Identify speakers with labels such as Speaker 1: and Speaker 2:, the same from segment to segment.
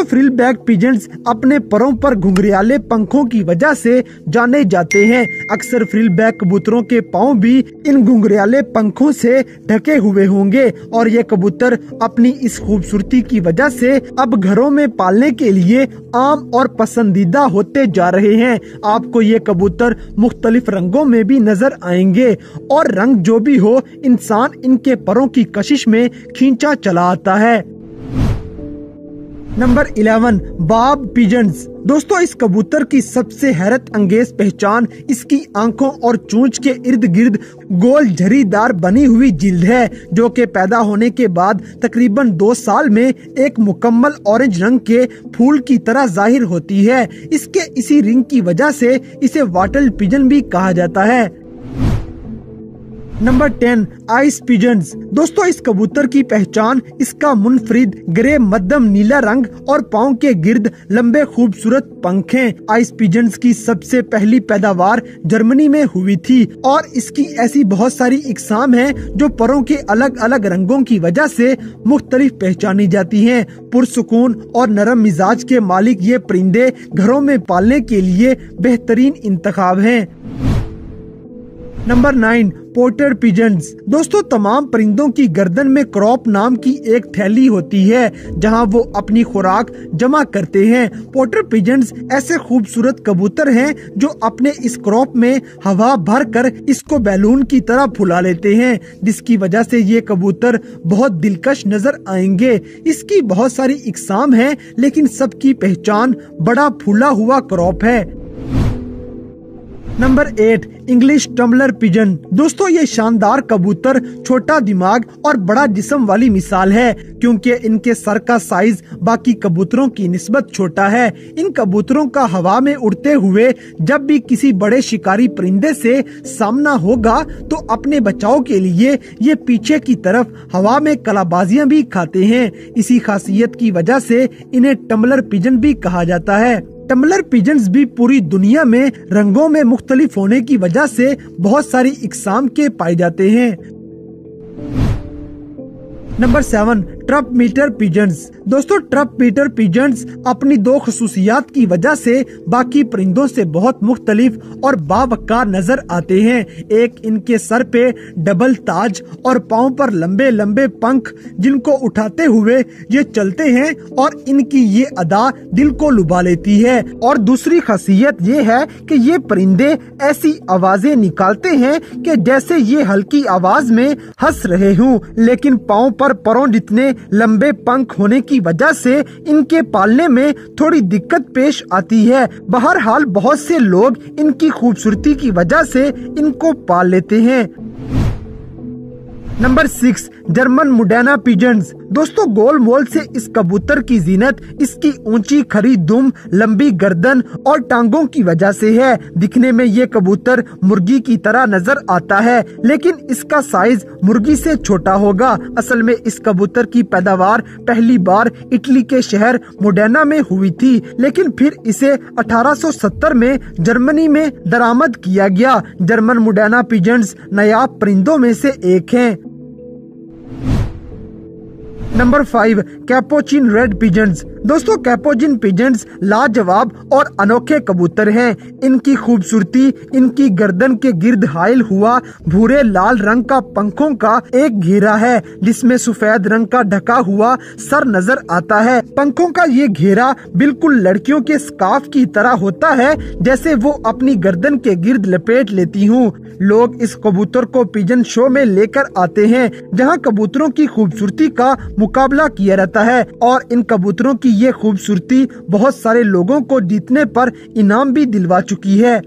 Speaker 1: Frill back pigeons अपने परों पर घुंघराले पंखों की वजह से जाने जाते हैं। अक्सर फ्रिल बैक कबूतरों के पाँव भी इन घुंघराले पंखों से ढके हुए होंगे और ये कबूतर अपनी इस खूबसूरती की वजह से अब घरों में पालने के लिए आम और पसंदीदा होते जा रहे हैं। आपको ये कबूतर मुख्तलिफ रंगों में भी नजर आएंगे और रंग जो भी हो, इंसान इनके परों की कशिश में खींचा चला आता है। नंबर 11, बाब पिजन्स। दोस्तों, इस कबूतर की सबसे हैरत अंगेज पहचान इसकी आंखों और चोंच के इर्द गिर्द गोल झरीदार बनी हुई जिल्द है, जो कि पैदा होने के बाद तकरीबन 2 साल में एक मुकम्मल ऑरेंज रंग के फूल की तरह जाहिर होती है। इसके इसी रिंग की वजह से इसे वाटल पिजन भी कहा जाता है। Number 10, ice pigeons. दोस्तों, इस कबूतर की पहचान इसका मुनफरिद ग्रे मध्यम नीला रंग और पाँव के गिर्द लंबे खूबसूरत पंख हैं। आइस पिजन्स की सबसे पहली पैदावार जर्मनी में हुई थी और इसकी ऐसी बहुत सारी इकसाम हैं जो परों के अलग अलग रंगों की वजह से मुख्तलिफ पहचानी जाती हैं। पुरसुकून और नरम मिजाज के मालिक ये परिंदे घरों में पालने के लिए बेहतरीन इंतखाब हैं। Number 9, porter pigeons. दोस्तों, तमाम परिंदों की गर्दन में क्रॉप नाम की एक थैली होती है जहां वो अपनी खुराक जमा करते हैं। पोर्टर पिजन्स ऐसे खूबसूरत कबूतर हैं जो अपने इस क्रॉप में हवा भरकर इसको बैलून की तरह फुला लेते हैं, जिसकी वजह से ये कबूतर बहुत दिलकश नजर आएंगे। इसकी बहुत सारी इकसाम हैं, लेकिन सबकी पहचान बड़ा फूला हुआ क्रॉप है। Number 8, English tumbler pigeon. दोस्तों, ये शानदार कबूतर छोटा दिमाग और बड़ा जिस्म वाली मिसाल है, क्योंकि इनके सर का साइज बाकी कबूतरों की निस्बत छोटा है। इन कबूतरों का हवा में उड़ते हुए जब भी किसी बड़े शिकारी परिंदे से सामना होगा तो अपने बचाव के लिए ये पीछे की तरफ हवा में कलाबाजियां भी खाते हैं। इसी खासियत की वजह से इन्हें टम्बलर पिजन भी कहा जाता है। टम्बलर पिजन्स भी पूरी दुनिया में रंगों में मुख्तलिफ होने की वजह से बहुत सारी इकसाम के पाए जाते हैं। Number 7, trumpeter pigeons. दोस्तों, ट्रप मीटर पिजन्स अपनी 2 खसूसियात की वजह से बाकी परिंदों से बहुत मुख्तलिफ और बावकार नजर आते हैं। एक, इनके सर पे डबल ताज और पाँव पर लंबे लंबे पंख जिनको उठाते हुए ये चलते हैं और इनकी ये अदा दिल को लुभा लेती है। और दूसरी खासियत ये है कि ये परिंदे ऐसी आवाजें निकालते हैं कि जैसे ये हल्की आवाज में हंस रहे हों, लेकिन पाँव पर परों जितने लंबे पंख होने की वजह से इनके पालने में थोड़ी दिक्कत पेश आती है। बहरहाल बहुत से लोग इनकी खूबसूरती की वजह से इनको पाल लेते हैं। Number 6, German Modena pigeons. दोस्तों, गोल मोल से इस कबूतर की जीनत इसकी ऊंची खरी दुम, लंबी गर्दन और टांगों की वजह से है। दिखने में ये कबूतर मुर्गी की तरह नजर आता है, लेकिन इसका साइज मुर्गी से छोटा होगा। असल में इस कबूतर की पैदावार पहली बार इटली के शहर मुडैना में हुई थी, लेकिन फिर इसे 1870 में जर्मनी में दरामद किया गया। जर्मन मुडैना पिजन्स नायाब परिंदों में से एक हैं। Number 5, capuchine red pigeons. दोस्तों, कैपोचिन पिजन्स लाजवाब और अनोखे कबूतर हैं। इनकी खूबसूरती इनकी गर्दन के गिर्द हाइल हुआ भूरे लाल रंग का पंखों का एक घेरा है, जिसमें सफेद रंग का ढका हुआ सर नजर आता है। पंखों का ये घेरा बिल्कुल लड़कियों के स्कार्फ की तरह होता है, जैसे वो अपनी गर्दन के गिर्द लपेट लेती हूँ। लोग इस कबूतर को पिजन शो में लेकर आते हैं, जहाँ कबूतरों की खूबसूरती का मुकाबला किया रहता है और इन कबूतरों की ये खूबसूरती बहुत सारे लोगों को जीतने पर इनाम भी दिलवा चुकी है।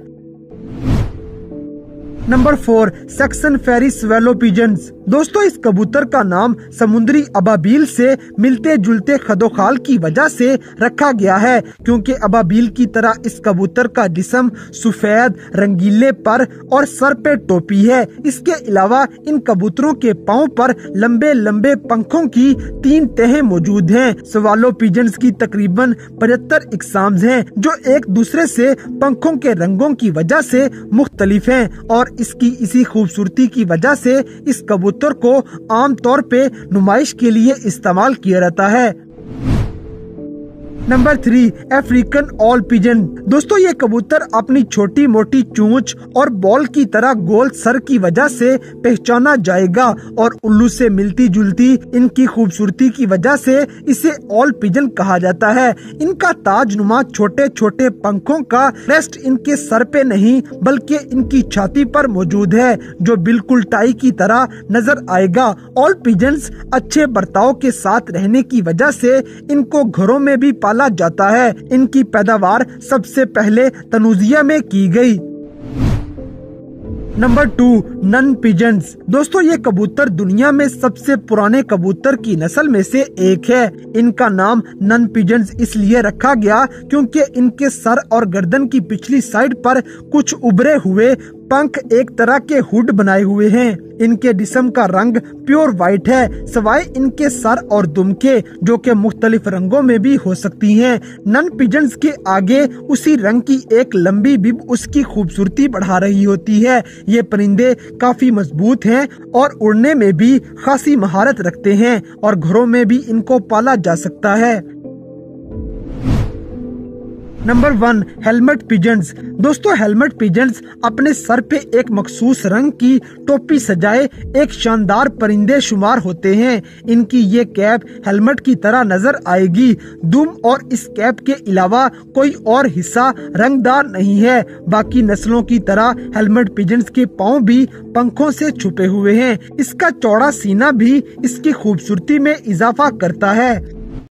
Speaker 1: नंबर 4, सेक्सन फेरी स्वेलो पिजन्स। दोस्तों, इस कबूतर का नाम समुद्री अबाबील से मिलते जुलते खदोखाल की वजह से रखा गया है, क्योंकि अबाबील की तरह इस कबूतर का जिस्म सफेद रंगीले पर और सर पे टोपी है। इसके अलावा इन कबूतरों के पाँव पर लंबे लंबे पंखों की 3 तहें मौजूद हैं। स्वेलो पिजन्स की तकरीबन 75 इकसाम्स हैं, जो एक दूसरे से पंखों के रंगों की वजह से मुख्तलिफ हैं और इसकी इसी खूबसूरती की वजह से इस कबूतर को आम तौर पे नुमाइश के लिए इस्तेमाल किया जाता है। Number 3, African all pigeon. दोस्तों ये कबूतर अपनी छोटी मोटी चोंच और बॉल की तरह गोल सर की वजह से पहचाना जाएगा और उल्लू से मिलती जुलती इनकी खूबसूरती की वजह से इसे ऑल पिजन कहा जाता है। इनका ताजनुमा छोटे छोटे पंखों का रेस्ट इनके सर पे नहीं बल्कि इनकी छाती पर मौजूद है, जो बिल्कुल टाई की तरह नजर आएगा। ऑल पिजन्स अच्छे बर्ताव के साथ रहने की वजह से इनको घरों में भी पाला जाता है। इनकी पैदावार सबसे पहले तनुजिया में की गई। Number 2, nun pigeons. दोस्तों ये कबूतर दुनिया में सबसे पुराने कबूतर की नस्ल में से एक है। इनका नाम नन पिजन्स इसलिए रखा गया क्योंकि इनके सर और गर्दन की पिछली साइड पर कुछ उभरे हुए पंख एक तरह के हुड बनाए हुए हैं। इनके जिस्म का रंग प्योर व्हाइट है, सिवाय इनके सर और दुम के, जो कि मुख्तलिफ रंगों में भी हो सकती हैं। नन पिजन्स के आगे उसी रंग की एक लंबी बिब उसकी खूबसूरती बढ़ा रही होती है। ये परिंदे काफी मजबूत हैं और उड़ने में भी खासी महारत रखते हैं और घरों में भी इनको पाला जा सकता है। Number 1, helmet pigeons. दोस्तों हेलमेट पिजन्स अपने सर पे एक मखसूस रंग की टोपी सजाए एक शानदार परिंदे शुमार होते हैं। इनकी ये कैप हेलमेट की तरह नजर आएगी। दुम और इस कैप के अलावा कोई और हिस्सा रंगदार नहीं है। बाकी नस्लों की तरह हेलमेट पिजन्स के पाँव भी पंखों से छुपे हुए हैं। इसका चौड़ा सीना भी इसकी खूबसूरती में इजाफा करता है।